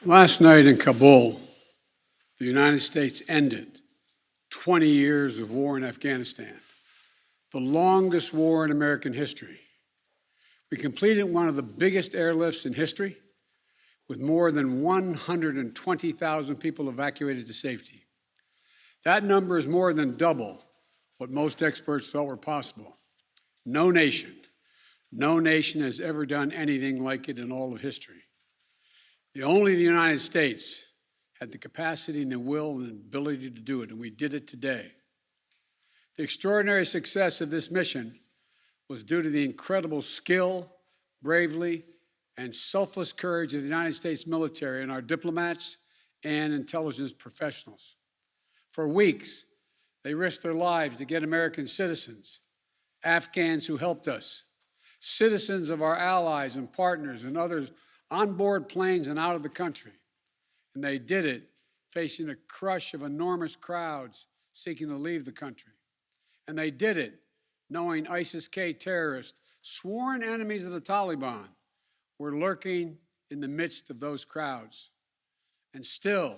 Last night in Kabul, the United States ended 20 years of war in Afghanistan, the longest war in American history. We completed one of the biggest airlifts in history, with more than 120,000 people evacuated to safety. That number is more than double what most experts thought were possible. No nation has ever done anything like it in all of history. Only the United States had the capacity and the will and ability to do it, and we did it today. The extraordinary success of this mission was due to the incredible skill, bravery, and selfless courage of the United States military and our diplomats and intelligence professionals. For weeks, they risked their lives to get American citizens, Afghans who helped us, citizens of our allies and partners and others on board planes and out of the country. And they did it facing a crush of enormous crowds seeking to leave the country. And they did it knowing ISIS-K terrorists, sworn enemies of the Taliban, were lurking in the midst of those crowds. And still,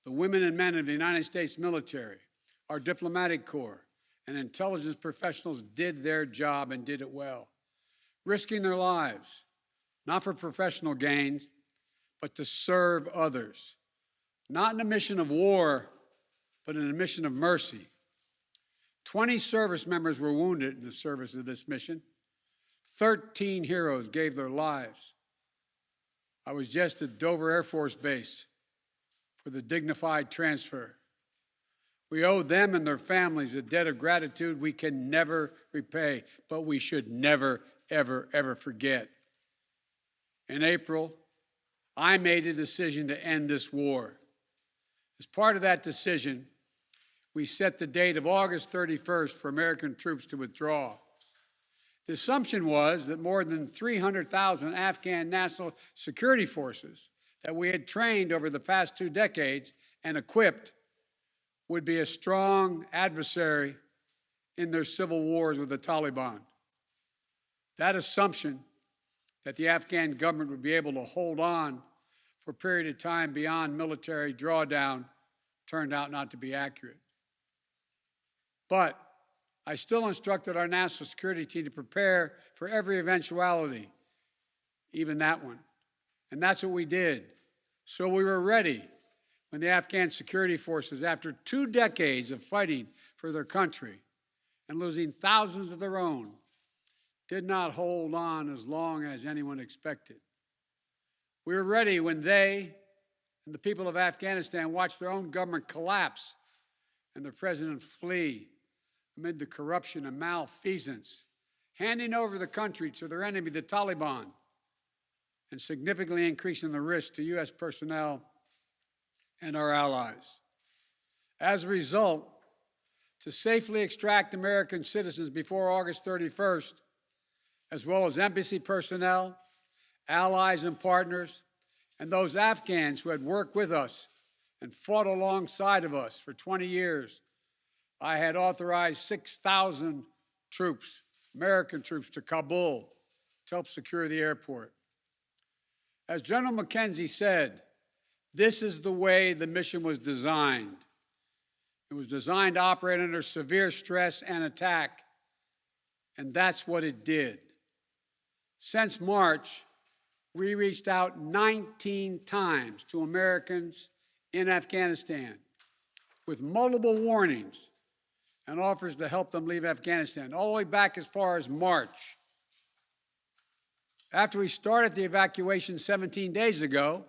the women and men of the United States military, our diplomatic corps, and intelligence professionals did their job and did it well, risking their lives, not for professional gains, but to serve others, not in a mission of war, but in a mission of mercy. 20 service members were wounded in the service of this mission. 13 heroes gave their lives. I was just at Dover Air Force Base for the dignified transfer. We owe them and their families a debt of gratitude we can never repay, but we should never, ever, ever forget. In April, I made a decision to end this war. As part of that decision, we set the date of August 31st for American troops to withdraw. The assumption was that more than 300,000 Afghan national security forces that we had trained over the past 2 decades and equipped would be a strong adversary in their civil wars with the Taliban. That assumption that the Afghan government would be able to hold on for a period of time beyond military drawdown turned out not to be accurate. But I still instructed our national security team to prepare for every eventuality, even that one. And that's what we did. So we were ready when the Afghan security forces, after 2 decades of fighting for their country and losing thousands of their own, did not hold on as long as anyone expected. We were ready when they and the people of Afghanistan watched their own government collapse and their president flee amid the corruption and malfeasance, handing over the country to their enemy, the Taliban, and significantly increasing the risk to U.S. personnel and our allies. As a result, to safely extract American citizens before August 31st, as well as embassy personnel, allies and partners, and those Afghans who had worked with us and fought alongside of us for 20 years, I had authorized 6,000 troops, American troops, to Kabul to help secure the airport. As General McKenzie said, this is the way the mission was designed. It was designed to operate under severe stress and attack, and that's what it did. Since March, we reached out 19 times to Americans in Afghanistan with multiple warnings and offers to help them leave Afghanistan, all the way back as far as March. After we started the evacuation 17 days ago,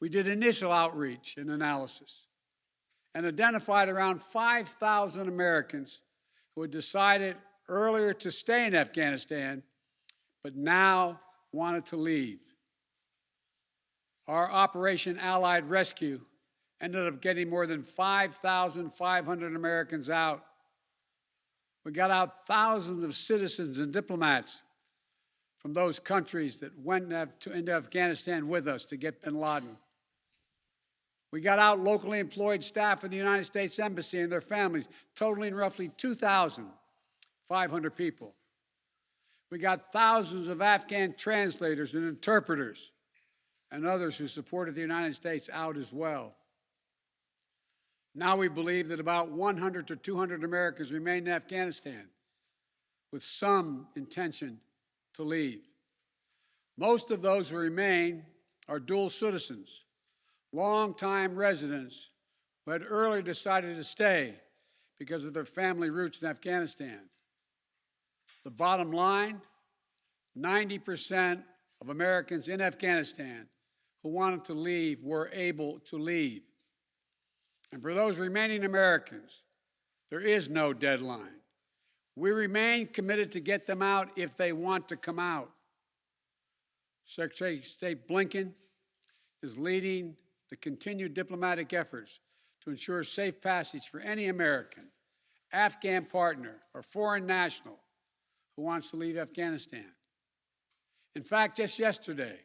we did initial outreach and analysis and identified around 5,000 Americans who had decided earlier to stay in Afghanistan, but now wanted to leave. Our Operation Allied Rescue ended up getting more than 5,500 Americans out. We got out thousands of citizens and diplomats from those countries that went into Afghanistan with us to get bin Laden. We got out locally employed staff in the United States Embassy and their families, totaling roughly 2,500 people. We got thousands of Afghan translators and interpreters and others who supported the United States out as well. Now we believe that about 100 to 200 Americans remain in Afghanistan, with some intention to leave. Most of those who remain are dual citizens, longtime residents who had earlier decided to stay because of their family roots in Afghanistan. The bottom line, 90% of Americans in Afghanistan who wanted to leave were able to leave. And for those remaining Americans, there is no deadline. We remain committed to get them out if they want to come out. Secretary of State Blinken is leading the continued diplomatic efforts to ensure safe passage for any American, Afghan partner, or foreign national who wants to leave Afghanistan. In fact, just yesterday,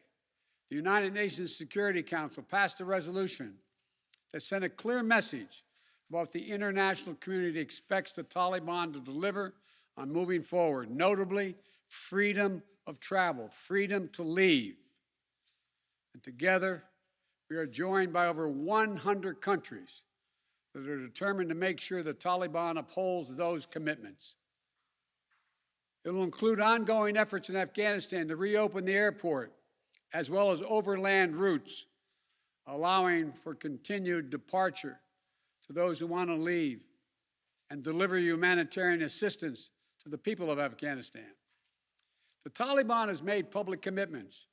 the United Nations Security Council passed a resolution that sent a clear message about what the international community expects the Taliban to deliver on moving forward, notably freedom of travel, freedom to leave. And together, we are joined by over 100 countries that are determined to make sure the Taliban upholds those commitments. It will include ongoing efforts in Afghanistan to reopen the airport, as well as overland routes, allowing for continued departure to those who want to leave and deliver humanitarian assistance to the people of Afghanistan. The Taliban has made public commitments,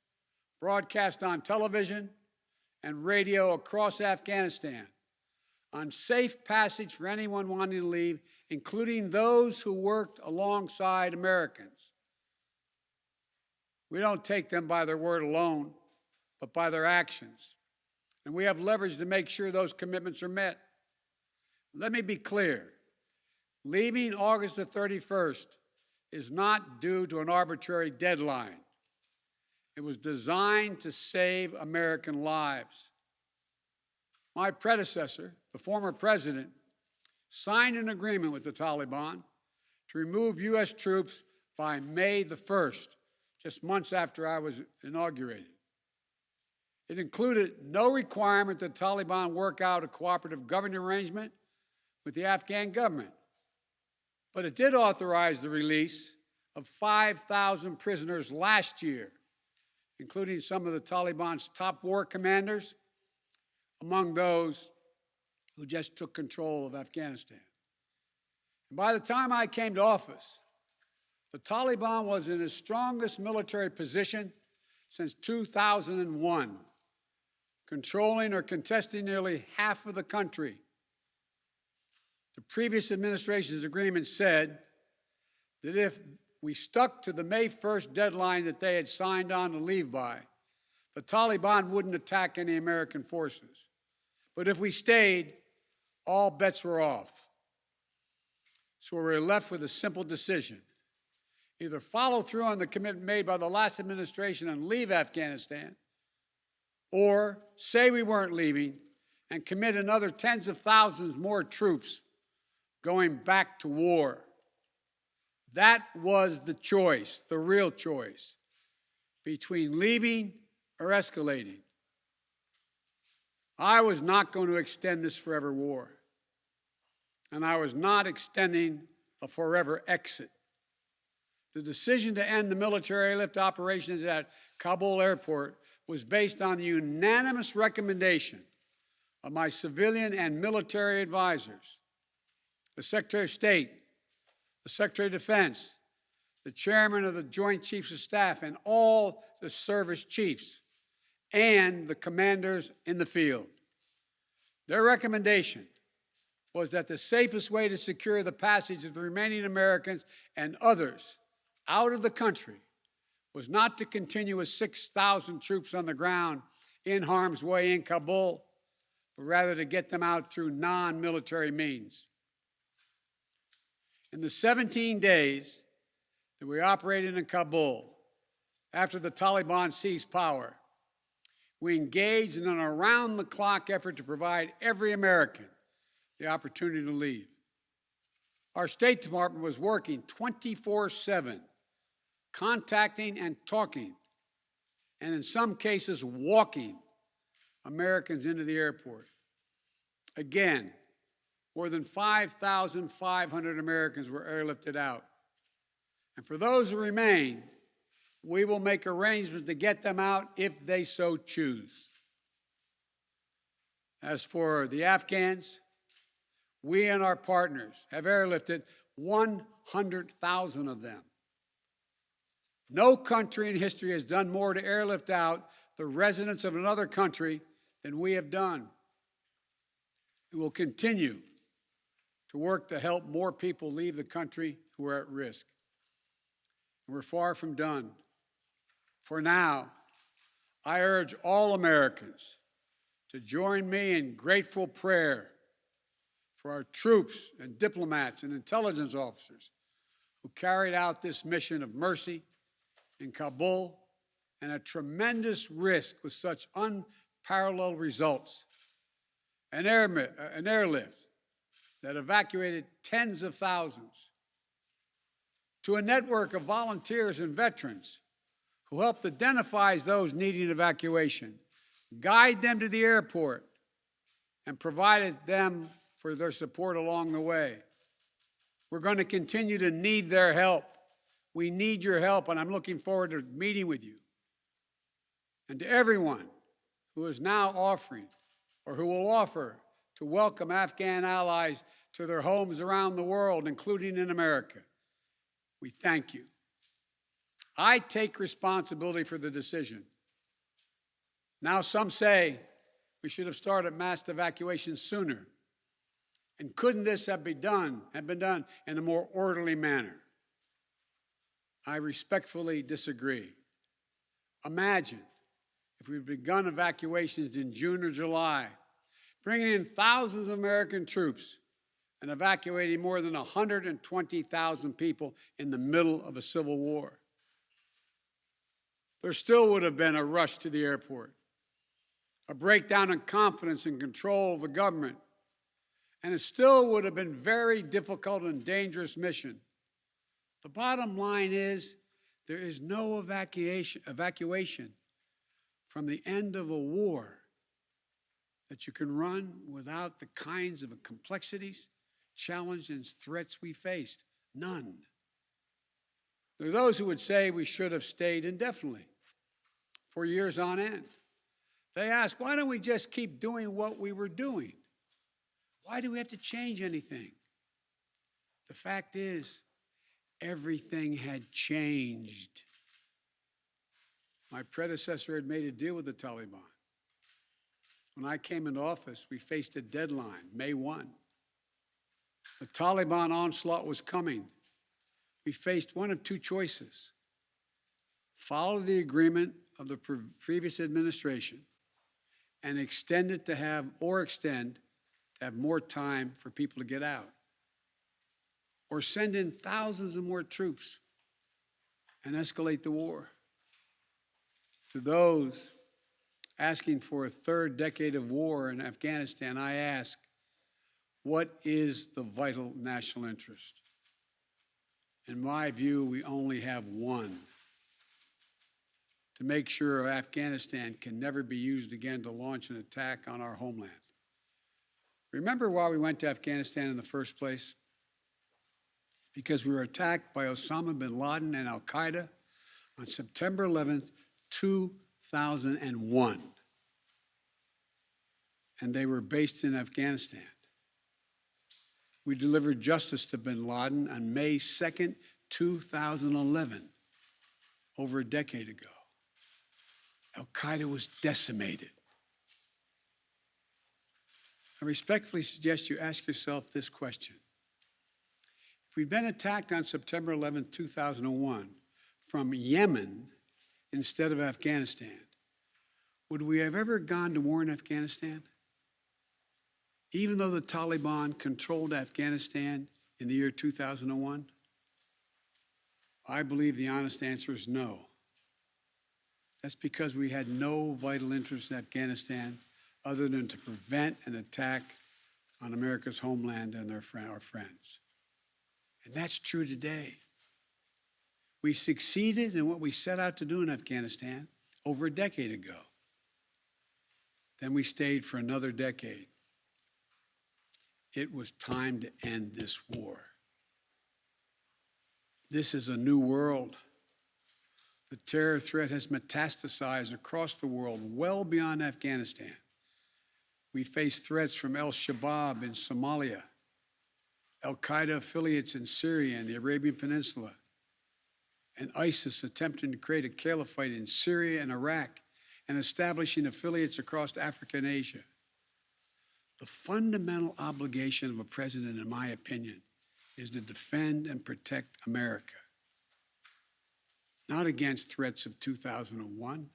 broadcast on television and radio across Afghanistan, on safe passage for anyone wanting to leave, including those who worked alongside Americans. We don't take them by their word alone, but by their actions. And we have leverage to make sure those commitments are met. Let me be clear. Leaving August the 31st is not due to an arbitrary deadline. It was designed to save American lives. My predecessor, the former president, signed an agreement with the Taliban to remove U.S. troops by May the 1st, just months after I was inaugurated. It included no requirement that the Taliban work out a cooperative governing arrangement with the Afghan government. But it did authorize the release of 5,000 prisoners last year, including some of the Taliban's top war commanders, among those who just took control of Afghanistan. And by the time I came to office, the Taliban was in its strongest military position since 2001, controlling or contesting nearly half of the country. The previous administration's agreement said that if we stuck to the May 1st deadline that they had signed on to leave by, the Taliban wouldn't attack any American forces. But if we stayed, all bets were off. So we were left with a simple decision. Either follow through on the commitment made by the last administration and leave Afghanistan, or say we weren't leaving and commit another tens of thousands more troops going back to war. That was the choice, the real choice, between leaving or escalating. I was not going to extend this forever war, and I was not extending a forever exit. The decision to end the military airlift operations at Kabul airport was based on the unanimous recommendation of my civilian and military advisors, the Secretary of State, the Secretary of Defense, the Chairman of the Joint Chiefs of Staff, and all the service chiefs, and the commanders in the field. Their recommendation was that the safest way to secure the passage of the remaining Americans and others out of the country was not to continue with 6,000 troops on the ground in harm's way in Kabul, but rather to get them out through non-military means. In the 17 days that we operated in Kabul, after the Taliban seized power, we engaged in an around-the-clock effort to provide every American the opportunity to leave. Our State Department was working 24/7, contacting and talking and in some cases walking Americans into the airport. Again, more than 5,500 Americans were airlifted out. And for those who remain, we will make arrangements to get them out if they so choose. As for the Afghans, we and our partners have airlifted 100,000 of them. No country in history has done more to airlift out the residents of another country than we have done. We will continue to work to help more people leave the country who are at risk. And we're far from done. For now, I urge all Americans to join me in grateful prayer for our troops and diplomats and intelligence officers who carried out this mission of mercy in Kabul and at tremendous risk with such unparalleled results. An airlift that evacuated tens of thousands, to a network of volunteers and veterans who helped identify those needing evacuation, guide them to the airport, and provided them for their support along the way. We're going to continue to need their help. We need your help, and I'm looking forward to meeting with you. And to everyone who is now offering or who will offer to welcome Afghan allies to their homes around the world, including in America, we thank you. I take responsibility for the decision. Now some say we should have started mass evacuation sooner. And couldn't this have been done in a more orderly manner? I respectfully disagree. Imagine if we'd begun evacuations in June or July, bringing in thousands of American troops and evacuating more than 120,000 people in the middle of a civil war. There still would have been a rush to the airport, a breakdown in confidence and control of the government, and it still would have been a very difficult and dangerous mission. The bottom line is there is no evacuation from the end of a war that you can run without the kinds of complexities, challenges, and threats we faced. None. There are those who would say we should have stayed indefinitely for years on end. They ask, why don't we just keep doing what we were doing? Why do we have to change anything? The fact is, everything had changed. My predecessor had made a deal with the Taliban. When I came into office, we faced a deadline, May 1. The Taliban onslaught was coming. We faced one of two choices: follow the agreement of the previous administration and extend to have more time for people to get out, or send in thousands of more troops and escalate the war. To those asking for a third decade of war in Afghanistan, I ask, what is the vital national interest? In my view, we only have one: to make sure Afghanistan can never be used again to launch an attack on our homeland. Remember why we went to Afghanistan in the first place? Because we were attacked by Osama bin Laden and al-Qaeda on September 11th, 2001. And they were based in Afghanistan. We delivered justice to bin Laden on May 2nd, 2011, over a decade ago. Al-Qaeda was decimated. I respectfully suggest you ask yourself this question. If we'd been attacked on September 11, 2001, from Yemen instead of Afghanistan, would we have ever gone to war in Afghanistan? Even though the Taliban controlled Afghanistan in the year 2001? I believe the honest answer is no. That's because we had no vital interest in Afghanistan other than to prevent an attack on America's homeland and our friends. And that's true today. We succeeded in what we set out to do in Afghanistan. over a decade ago. Then we stayed for another decade. It was time to end this war. This is a new world. The terror threat has metastasized across the world, well beyond Afghanistan. We face threats from al-Shabaab in Somalia, al-Qaeda affiliates in Syria and the Arabian Peninsula, and ISIS attempting to create a caliphate in Syria and Iraq and establishing affiliates across Africa and Asia. The fundamental obligation of a president, in my opinion, is to defend and protect America, not against threats of 2001,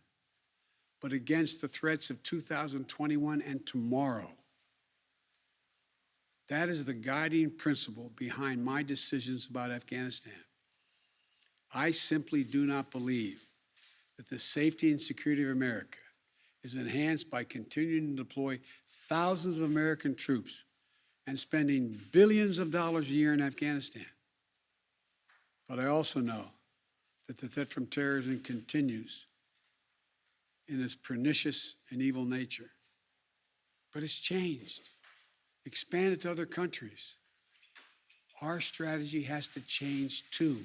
but against the threats of 2021 and tomorrow. That is the guiding principle behind my decisions about Afghanistan. I simply do not believe that the safety and security of America is enhanced by continuing to deploy thousands of American troops and spending billions of dollars a year in Afghanistan. But I also know that the threat from terrorism continues in its pernicious and evil nature. But it's changed, expanded to other countries. Our strategy has to change too.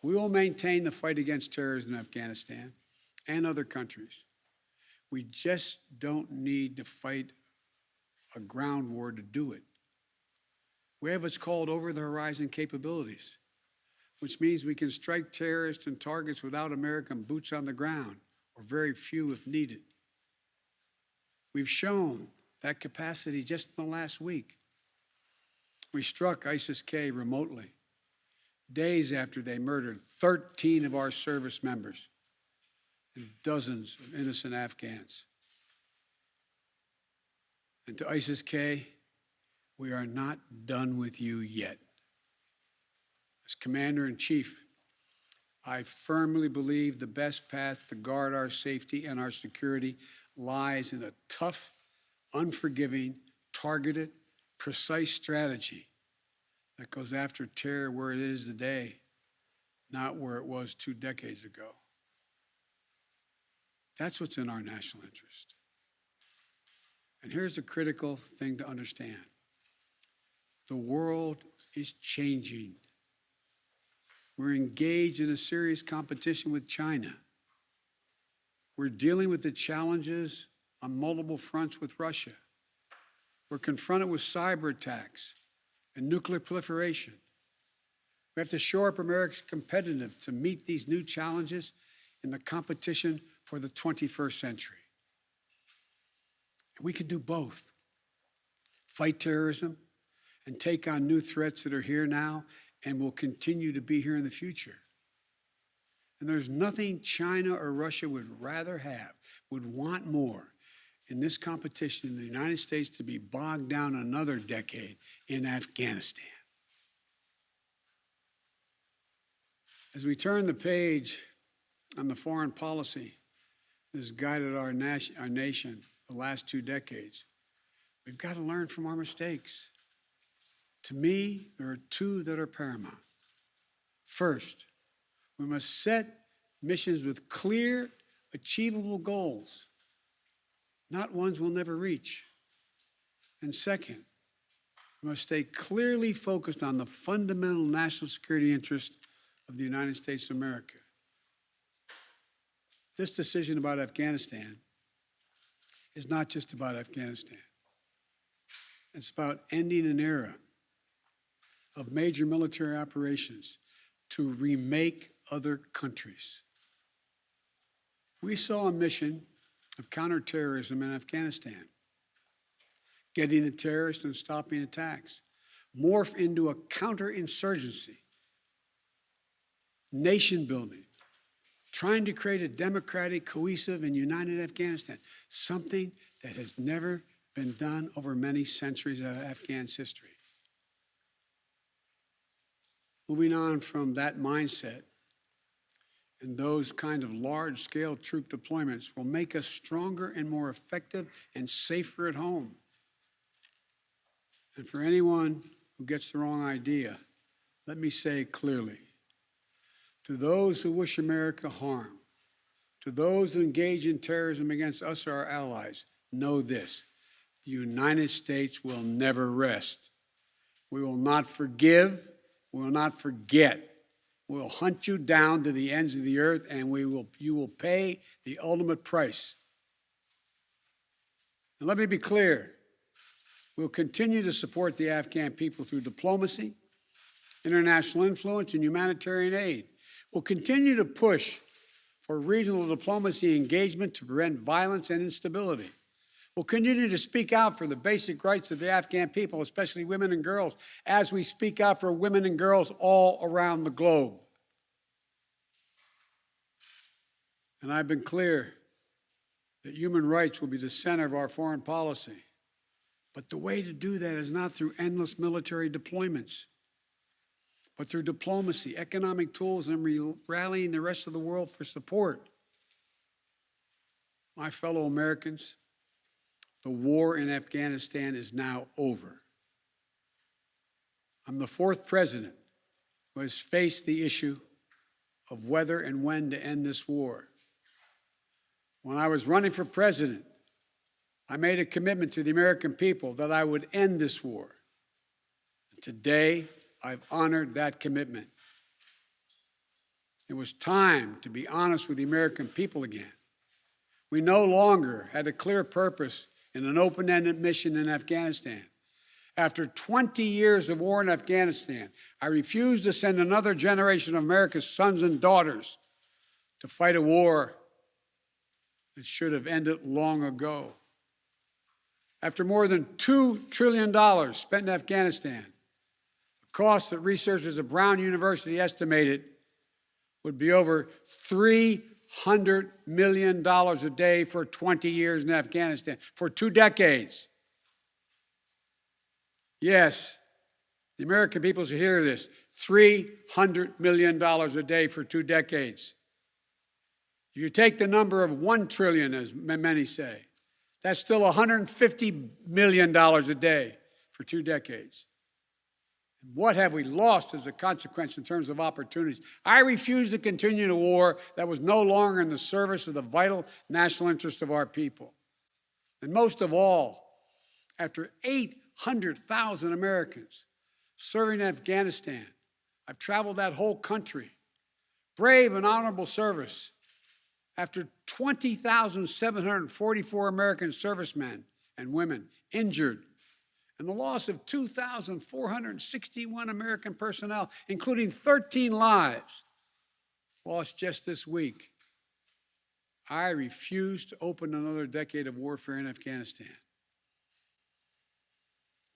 We will maintain the fight against terrorism in Afghanistan and other countries. We just don't need to fight a ground war to do it. We have what's called over-the-horizon capabilities, which means we can strike terrorists and targets without American boots on the ground, or very few if needed. We've shown that capacity just in the last week. We struck ISIS-K remotely, days after they murdered 13 of our service members and dozens of innocent Afghans. And to ISIS-K, we are not done with you yet. As Commander-in-Chief, I firmly believe the best path to guard our safety and our security lies in a tough, unforgiving, targeted, precise strategy that goes after terror where it is today, not where it was 2 decades ago. That's what's in our national interest. And here's a critical thing to understand. The world is changing. We're engaged in a serious competition with China. We're dealing with the challenges on multiple fronts with Russia. We're confronted with cyber attacks and nuclear proliferation. We have to shore up America's competitiveness to meet these new challenges in the competition for the 21st century. And we can do both. Fight terrorism and take on new threats that are here now and will continue to be here in the future. And there's nothing China or Russia would rather have, would want more in this competition in the United States to be bogged down another decade in Afghanistan. As we turn the page on the foreign policy that has guided our nation the last 2 decades, we've got to learn from our mistakes. To me, there are 2 that are paramount. First, we must set missions with clear, achievable goals, not ones we'll never reach. And second, we must stay clearly focused on the fundamental national security interest of the United States of America. This decision about Afghanistan is not just about Afghanistan. It's about ending an era of major military operations to remake other countries. We saw a mission of counterterrorism in Afghanistan, getting the terrorists and stopping attacks, morph into a counterinsurgency, nation building, trying to create a democratic, cohesive, and united Afghanistan, something that has never been done over many centuries of Afghan's history. Moving on from that mindset and those kind of large-scale troop deployments will make us stronger and more effective and safer at home. And for anyone who gets the wrong idea, let me say clearly, to those who wish America harm, To those who engage in terrorism against us or our allies, know this: the United States will never rest. We will not forgive. We will not forget. We will hunt you down to the ends of the earth, and you will pay the ultimate price. And let me be clear. We'll continue to support the Afghan people through diplomacy, international influence, and humanitarian aid. We'll continue to push for regional diplomacy engagement to prevent violence and instability. We'll continue to speak out for the basic rights of the Afghan people, especially women and girls, as we speak out for women and girls all around the globe. And I've been clear that human rights will be the center of our foreign policy. But the way to do that is not through endless military deployments, but through diplomacy, economic tools, and rallying the rest of the world for support. My fellow Americans, the war in Afghanistan is now over. I'm the fourth president who has faced the issue of whether and when to end this war. When I was running for president, I made a commitment to the American people that I would end this war. And today, I've honored that commitment. It was time to be honest with the American people again. We no longer had a clear purpose in an open-ended mission in Afghanistan. After 20 years of war in Afghanistan, I refused to send another generation of America's sons and daughters to fight a war that should have ended long ago. After more than $2 trillion spent in Afghanistan, the cost that researchers at Brown University estimated would be over $300 million a day for 20 years in Afghanistan, for 2 decades. Yes, the American people should hear this: $300 million a day for 2 decades. If you take the number of 1 trillion, as many say, that's still $150 million a day for 2 decades. What have we lost as a consequence in terms of opportunities? I refuse to continue a war that was no longer in the service of the vital national interests of our people. And most of all, after 800,000 Americans serving in Afghanistan, I've traveled that whole country, brave and honorable service. After 20,744 American servicemen and women injured, and the loss of 2,461 American personnel, including 13 lives lost just this week, I refuse to open another decade of warfare in Afghanistan.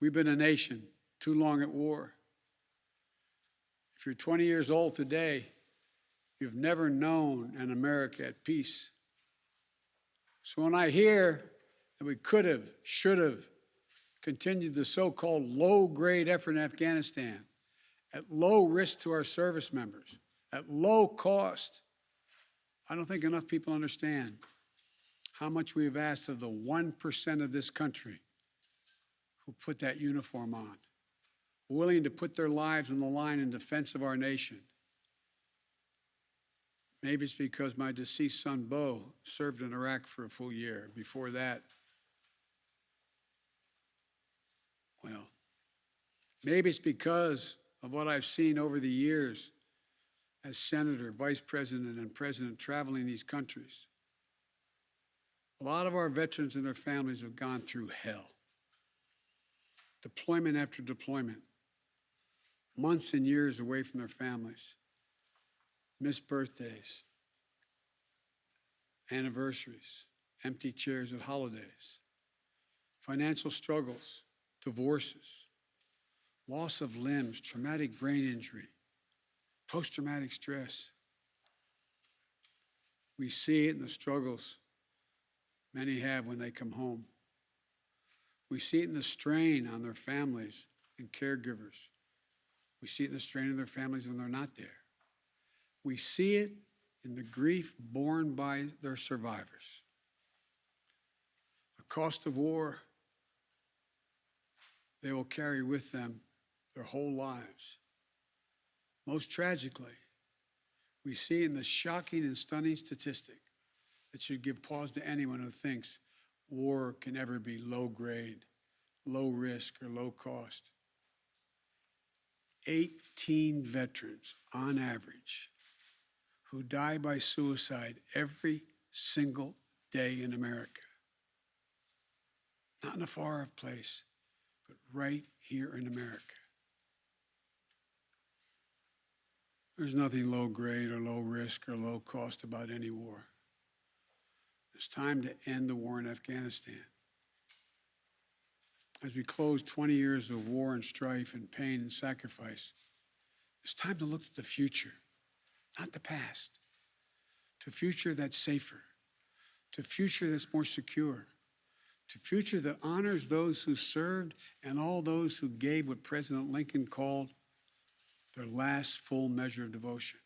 We've been a nation too long at war. If you're 20 years old today, you've never known an America at peace. So when I hear that we could have, should have continued the so-called low-grade effort in Afghanistan at low risk to our service members, at low cost, I don't think enough people understand how much we have asked of the 1% of this country who put that uniform on, willing to put their lives on the line in defense of our nation. Maybe it's because my deceased son, Bo, served in Iraq for a full year. Before that, well, maybe it's because of what I've seen over the years as senator, vice president, and president traveling these countries. A lot of our veterans and their families have gone through hell. Deployment after deployment, months and years away from their families, missed birthdays, anniversaries, empty chairs at holidays, financial struggles, divorces, loss of limbs, traumatic brain injury, post-traumatic stress. We see it in the struggles many have when they come home. We see it in the strain on their families and caregivers. We see it in the strain on their families when they're not there. We see it in the grief borne by their survivors. The cost of war they will carry with them their whole lives. Most tragically, we see in the shocking and stunning statistic that should give pause to anyone who thinks war can ever be low grade, low risk, or low cost. 18 veterans, on average, who die by suicide every single day in America. Not in a far-off place, but right here in America. There's nothing low grade or low risk or low cost about any war. It's time to end the war in Afghanistan. As we close 20 years of war and strife and pain and sacrifice, it's time to look to the future, not the past, to a future that's safer, to a future that's more secure, to a future that honors those who served and all those who gave what President Lincoln called their last full measure of devotion.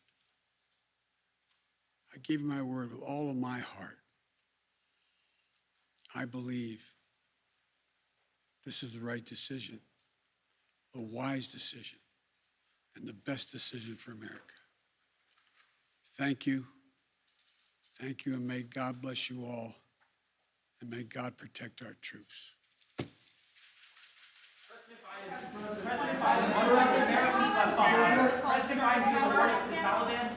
I give you my word with all of my heart. I believe this is the right decision, a wise decision, and the best decision for America. Thank you. Thank you, and may God bless you all, and may God protect our troops. President Biden, President Biden, the worst is the Taliban.